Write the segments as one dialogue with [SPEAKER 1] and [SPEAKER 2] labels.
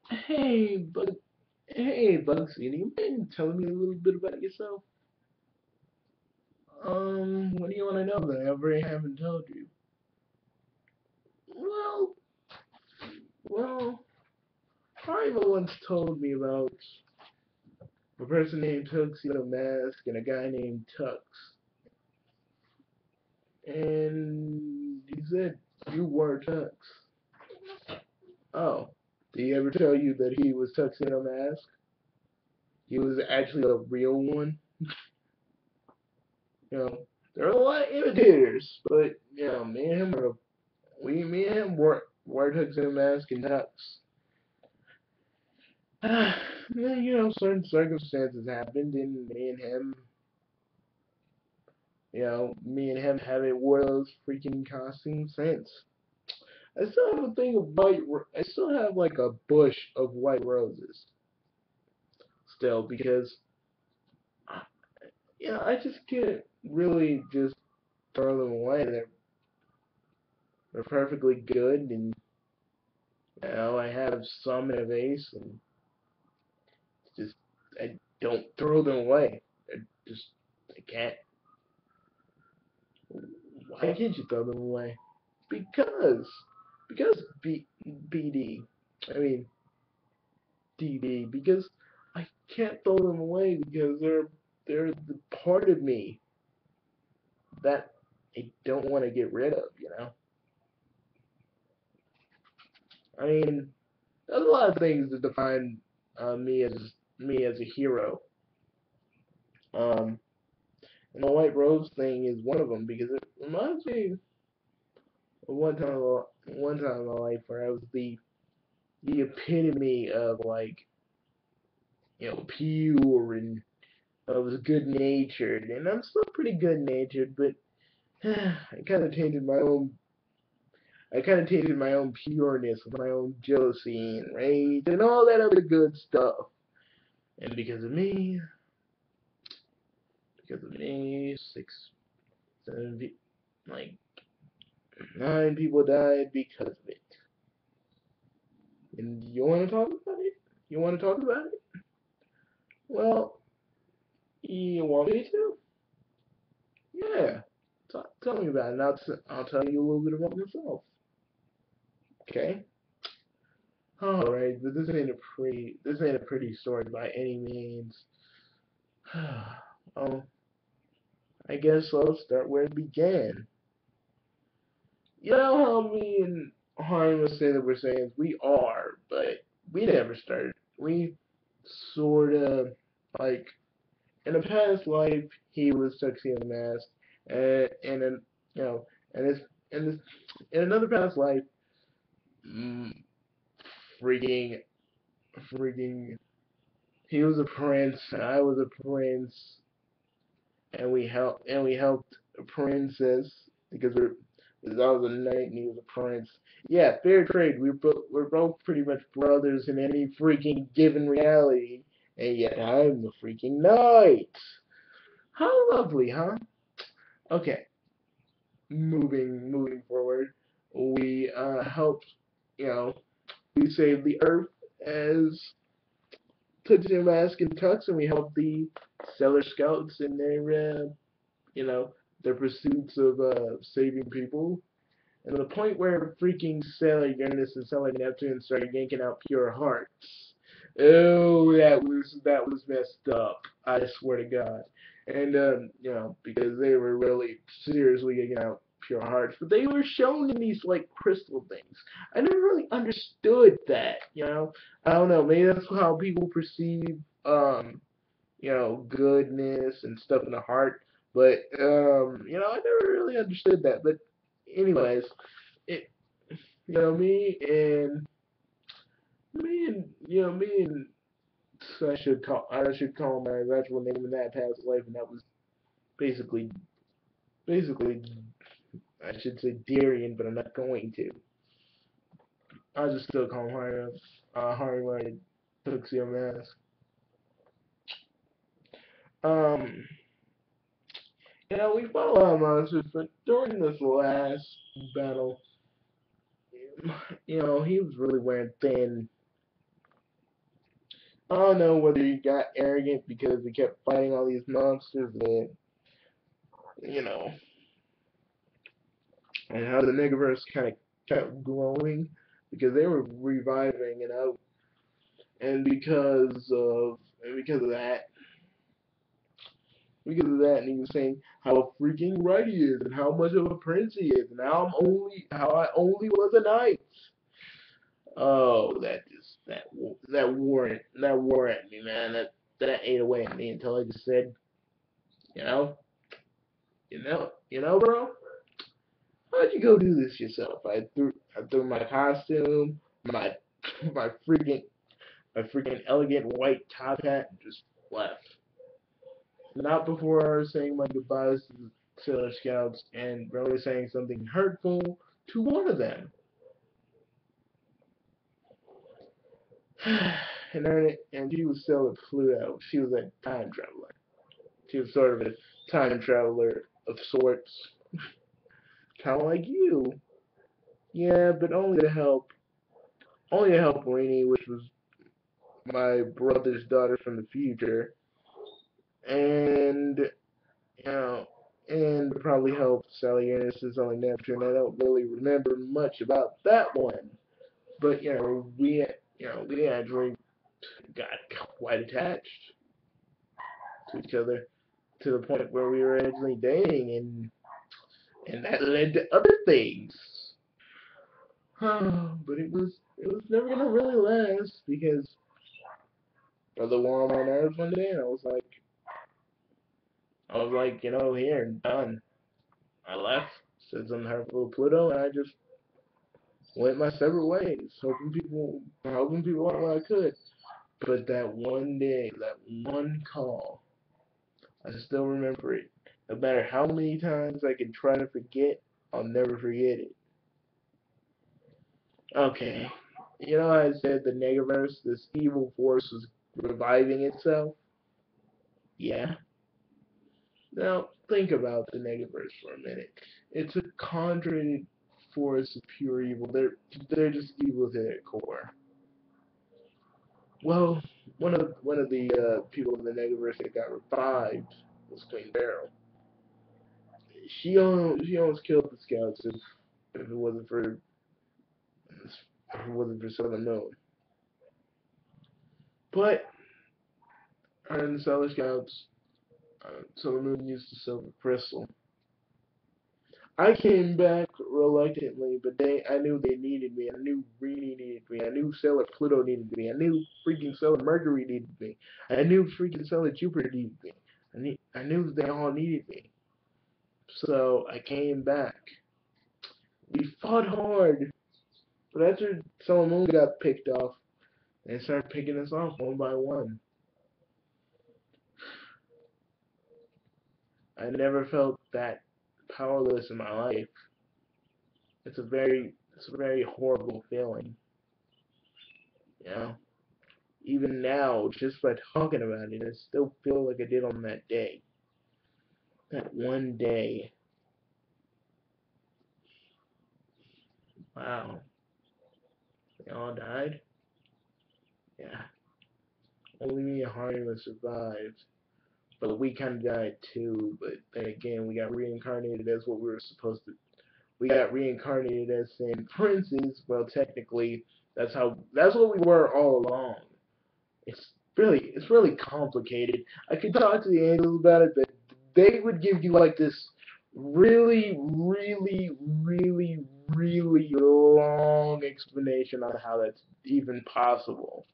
[SPEAKER 1] Hey, Bugsy, do you mind telling me a little bit about yourself? What do you want to know that I already haven't told you? Well, well, Harima once told me about a person named Tuxedo Mask and a guy named Tux. And he said you were Tux. Oh, did he ever tell you that he was Tuxedo Mask? He was actually a real one? You know, there are a lot of imitators, but, me and him me and him were Tuxedo Mask and Tux. Then, certain circumstances happened, and me and him haven't wore those freaking costumes since. I still have a thing of I still have like a bush of white roses still because, uh, I just can't really just throw them away. They're perfectly good, and I have some in a vase, and just I don't throw them away. I just I can't. Why can't you throw them away? Because because BD, I mean DD, because I can't throw them away because they're the part of me that I don't want to get rid of. I mean, there's a lot of things that define me as a hero. Um, and the white rose thing is one of them because it reminds me of one time in my life where I was the epitome of like pure, and I was good natured, and I'm still pretty good natured, but I kind of tainted my own. I kind of tainted my own pureness with my own jealousy and rage and all that other good stuff. And because of me, six, seven, like 9 people died because of it. And you want to talk about it? You want to talk about it? Well, you want me to? Yeah. Tell me about it. And I'll tell you a little bit about myself. Okay. All right, but this ain't a pretty story by any means. Oh, I guess I'll start where it began. You know how me and Harm say that we're saying we are, but we never started. We sort of like in a past life he was Tuxedo Mask, and in you know, and this and this in another past life, mm, freaking freaking he was a prince and I was a prince, and we helped a princess because I was a knight and he was a prince. Yeah, fair trade. We're both pretty much brothers in any freaking given reality, and yet I'm the freaking knight. How lovely, huh? Okay, moving forward, we helped. You know, we saved the Earth as Tuxedo Mask and Tux, and we helped the Stellar Scouts in you know, their pursuits of saving people. And to the point where freaking Sailor Uranus and Sailor Neptune started yanking out pure hearts. Oh, that was messed up. I swear to God. And because they were really seriously yanking out pure hearts, but they were shown in these like crystal things. I never really understood that. I don't know. Maybe that's how people perceive goodness and stuff in the heart. But I never really understood that. But anyways, it me and I should call my actual name in that past life, and that was basically basically I should say Darian, but I'm not going to. I'll just still call him Harry White Tuxedo Mask. Um, we fought a lot of monsters, but during this last battle, he was really wearing thin. I don't know whether he got arrogant because he kept fighting all these monsters and, you know, and how the Negaverse kind of kept growing because they were reviving and out, and because of that, and he was saying how freaking right he is and how much of a prince he is and how I only was a knight. Oh, that wore at me, man. That ate away at me until I just said, you know, bro. Why'd you go do this yourself? I threw my costume, my my freaking my freaking elegant white top hat, and just left. Not before saying my goodbyes to the Sailor Scouts and really saying something hurtful to one of them. And she was still a Pluto. She was a time traveler. She was sort of a time traveler of sorts, kind of like you. Yeah, but only to help Rainy, which was my brother's daughter from the future, and you know, and probably help Sally Anderson's only Neptune. I don't really remember much about that one, but we actually got quite attached to each other to the point where we were actually dating, and that led to other things. But it was never gonna really last because brother wore on my nerves one day, and I was like, here, done. I left, said something hurtful to Pluto, and I just went my separate ways, helping people out when I could. But that one day, that one call, I still remember it. No matter how many times I can try to forget, I'll never forget it. Okay, you know how I said the Negaverse, this evil force was reviving itself? Yeah. Now, think about the Negaverse for a minute. It's a concentrated force of pure evil. They're just evil to their core. Well, one of the people in the Negaverse that got revived was Queen Beryl. She almost killed the scouts if it wasn't for Southern Moon. But her and the Southern Scouts, Southern Moon used the silver crystal. I came back reluctantly, but I knew they needed me. I knew Rini needed me. I knew Sailor Pluto needed me. I knew freaking Sailor Mercury needed me. I knew freaking Sailor Jupiter needed me. I knew they all needed me. So I came back. We fought hard, but after Sailor Moon got picked off, they started picking us off one by one. I never felt that powerless in my life. It's a very horrible feeling. You know, even now, just by talking about it, I still feel like I did on that day. That one day. Wow, they all died. Yeah, only me and Harima survived. But we kind of died too. But then again, we got reincarnated as what we were supposed to. We got reincarnated as saying princes. Well, technically, that's what we were all along. It's really complicated. I could talk to the angels about it, but they would give you like this really, really, really, really long explanation on how that's even possible.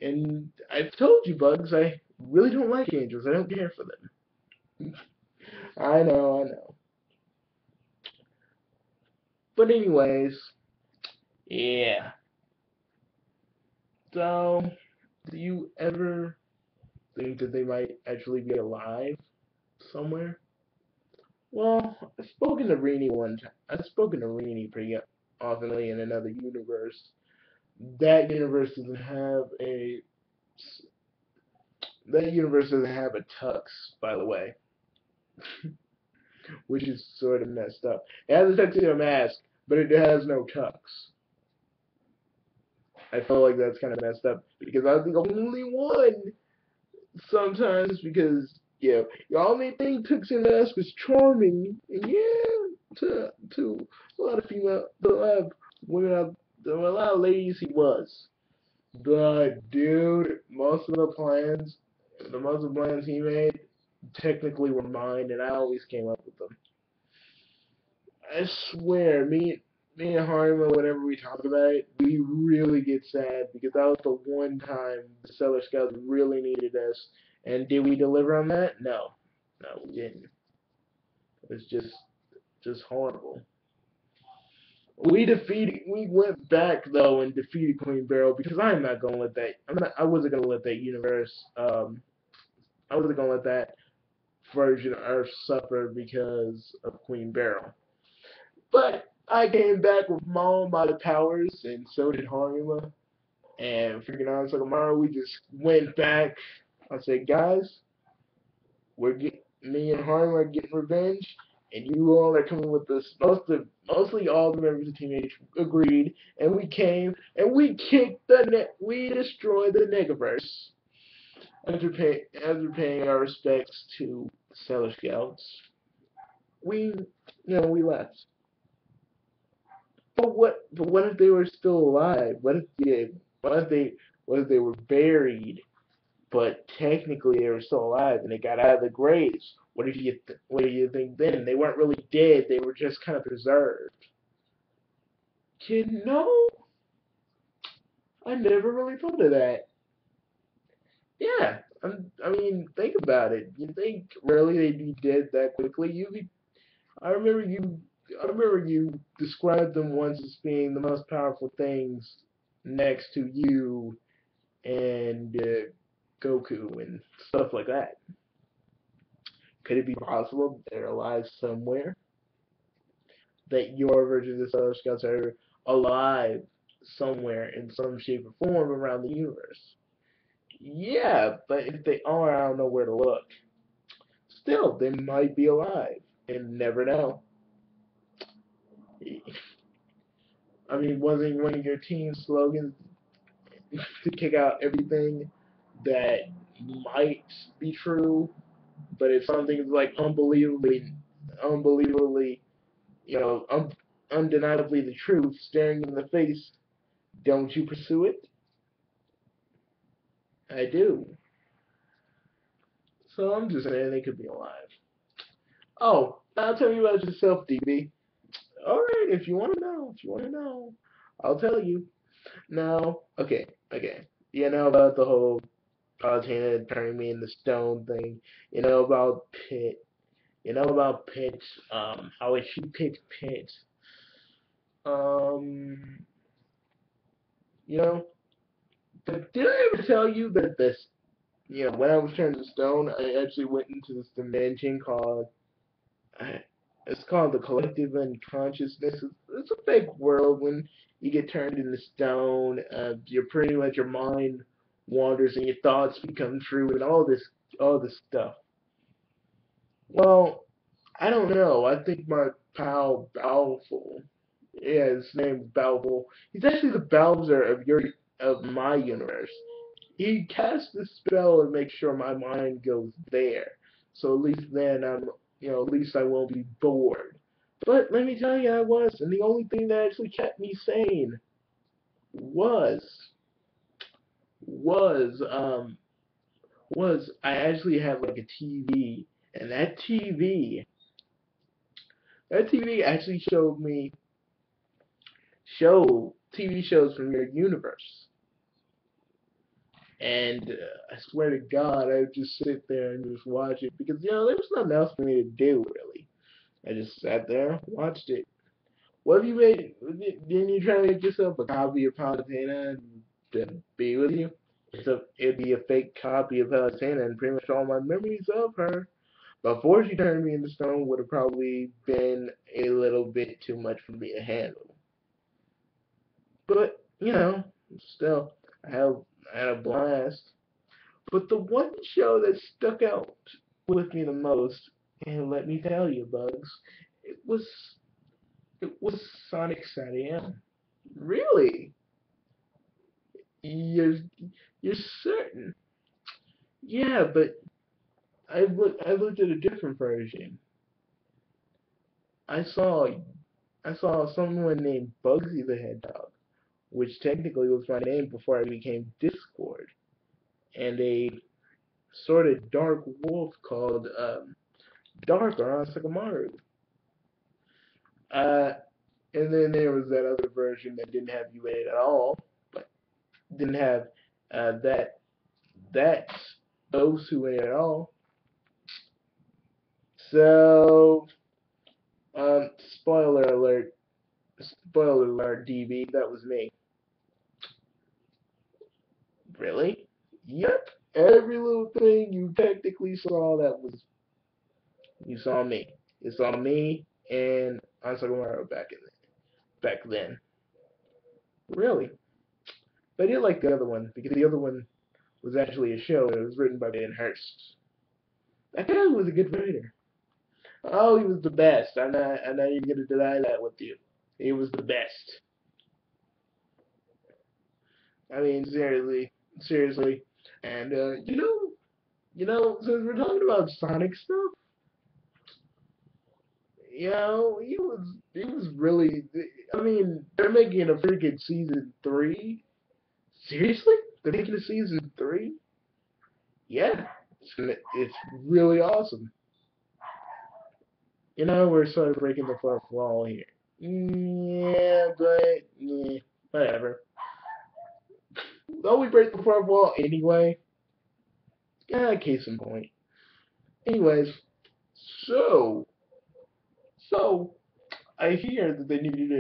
[SPEAKER 1] And I've told you, Bugs, I really don't like angels. I don't care for them. I know. But anyways, yeah. So, do you ever think that they might actually be alive somewhere? Well, I've spoken to Rini pretty oftenly in another universe. That universe doesn't have a that universe doesn't have a tux, by the way, which is sort of messed up. It has a tuxedo mask, but it has no tux. I feel like that's kind of messed up because I was the only one sometimes because the only thing Tuxin Mask was charming, and to a lot of to a lot of women out, to a lot of ladies he was. But dude, most of the plans he made technically were mine, and I always came up with them. I swear, me and Harima, whenever we talk about it, we really get sad because that was the one time the Stellar Scouts really needed us. And did we deliver on that? No. No, we didn't. It was just horrible. We went back though and defeated Queen Barrel because I wasn't gonna let that universe I wasn't gonna let that version of Earth suffer because of Queen Barrel. But I came back with my own body powers, and so did Harima. And freaking out Sagamaro, we just went back. I said, guys, me and Harima are getting revenge, and you all are coming with us. Mostly all the members of Team H agreed, and we came and we kicked we destroyed the Negaverse after paying our respects to Stellar Scouts. We, we left. But what if they were still alive? What if they what if they were buried, but technically they were still alive and they got out of the graves? What do you think then? They weren't really dead. They were just kind of preserved. You know, I never really thought of that. Yeah, I mean, think about it. You think really they'd be dead that quickly? I remember you. I remember you described them once as being the most powerful things next to you and Goku and stuff like that. Could it be possible they're alive somewhere? That your version of the Stellar Scouts are alive somewhere in some shape or form around the universe? Yeah, but if they are, I don't know where to look. Still, they might be alive, and never know. I mean, wasn't one of your team slogans to kick out everything that might be true, but if something's like unbelievably, you know, undeniably the truth staring in the face, don't you pursue it? I do. So I'm just saying they could be alive. Oh, now tell me about yourself, DB. All right, if you want to know, I'll tell you. Now, okay. You know about the whole Palutena turning me into stone thing. You know about Pit. You know about Pit. How she picked Pit. Um, you know, but did I ever tell you that when I was turned to stone, I actually went into this dimension called, uh, it's called the collective unconsciousness. It's a fake world when you get turned into stone. You're pretty much your mind wanders and your thoughts become true and all this stuff. Well, I don't know. I think my pal Balfour, yeah, his name's Balfour. He's actually the Bowser of my universe. He casts the spell and makes sure my mind goes there. So at least then at least I won't be bored. But let me tell you, I was, and the only thing that actually kept me sane was was um was I actually had like a TV, and that TV actually showed me TV shows from your universe. And I swear to God, I would just sit there and just watch it because there was nothing else for me to do really. I just sat there, watched it. What have you made? Didn't you try to make yourself a copy of Palutena to be with you? So it'd be a fake copy of Palutena, and pretty much all my memories of her before she turned me into stone would have probably been a little bit too much for me to handle. But still, I had a blast. But the one show that stuck out with me the most, and let me tell you, Bugs, it was it was Sonic SatAM. Really? You're you're certain? Yeah, but I looked at a different version. I saw I saw someone named Bugsy the Hedgehog, which technically was my name before I became Discord, and a sort of dark wolf called Dark or Asakamaru. Uh, and then there was that other version that didn't have you in it at all, but didn't have that that's those two in it at all. So, spoiler alert, spoiler alert, DB, that was me. Really? Yep. Every little thing you technically saw that was you saw me. You saw me and Ansagamaru back then. Really? But I did like the other one because the other one was actually a show and it was written by Ben Hurst. That guy was a good writer. Oh, he was the best. I'm not even gonna deny that with you. He was the best. I mean, seriously. And since we're talking about Sonic stuff, he was really. I mean, they're making a freaking season three. Seriously, they're making a season three. Yeah, it's really awesome. We're sort of breaking the fourth wall here. Yeah, but whatever. Don't we break the fourth wall anyway? Yeah, case in point. Anyways, so so I hear that they need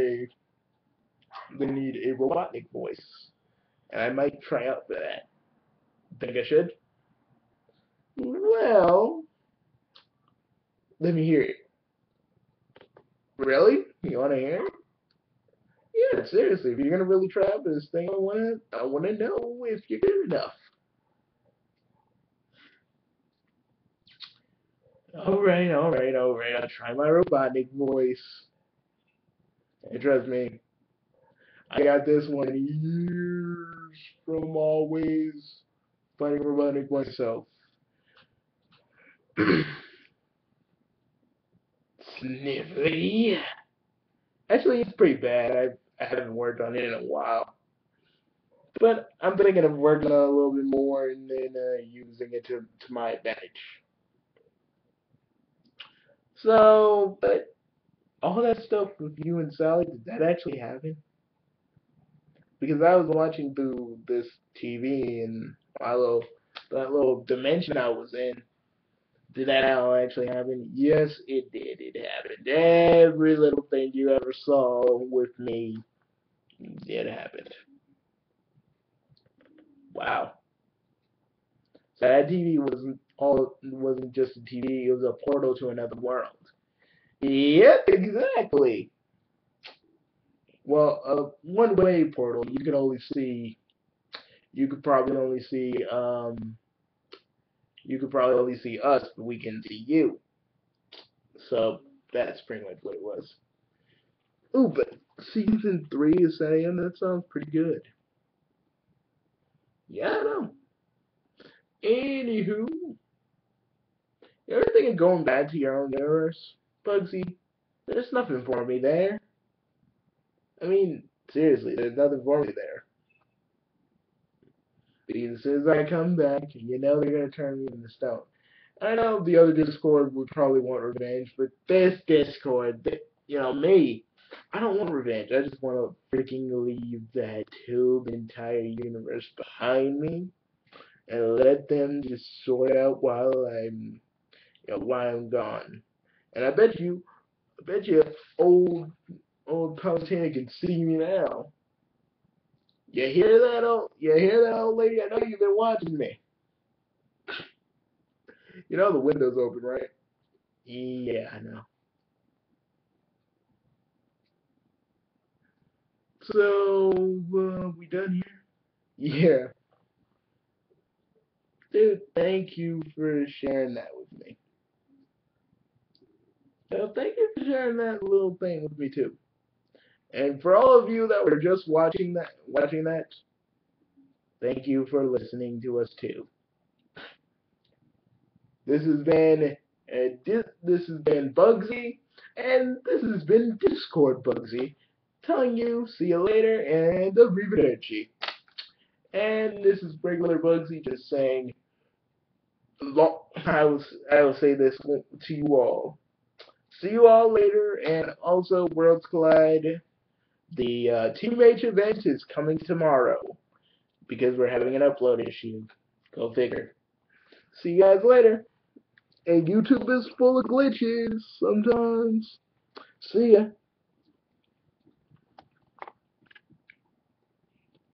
[SPEAKER 1] a robotic voice, and I might try out for that. Think I should? Well, let me hear it. Really? You want to hear it? Yeah, seriously. If you're gonna really try out for this thing, I wanna know if you're good enough. All right. I'll try my robotic voice. And trust me, I got this one years from always fighting robotic myself. Sniffy. Actually, it's pretty bad. I haven't worked on it in a while. But I'm thinking of working on it a little bit more and then using it to my advantage. So, but all that stuff with you and Sally, did that actually happen? Because I was watching through this TV and that little dimension I was in. Did that all actually happen? Yes, it did. It happened. Every little thing you ever saw with me did happen. Wow. So that TV wasn't just a TV. It was a portal to another world. Yep, exactly. Well, a one-way portal. You could probably only see. You could probably only see us, but we can see you. So that's pretty much what it was. Ooh, but season three is setting in. That sounds pretty good. Yeah, I know. Anywho, you ever think of going back to your own universe, Bugsy? There's nothing for me there. I mean, seriously, there's nothing for me there. Because as soon as I come back, they're gonna turn me into stone. I know the other Discord would probably want revenge, but this Discord, me, I don't want revenge. I just want to freaking leave that tube entire universe behind me and let them just sort out while I'm gone. And I bet you, old Palutena can see me now. You hear that old lady? I know you've been watching me. You know the window's open, right? Yeah, I know. So, we done here? Yeah. Dude, thank you for sharing that with me. Thank you for sharing that little thing with me too. And for all of you that were just watching that, Thank you for listening to us too. This has been this has been Bugsy, and this has been Discord Bugsy, telling you see you later and arrivederci. And this is regular Bugsy just saying, I will say this to you all. See you all later, and also Worlds Collide. The Team H event is coming tomorrow because we're having an upload issue. Go figure. See you guys later. And YouTube is full of glitches sometimes. See ya.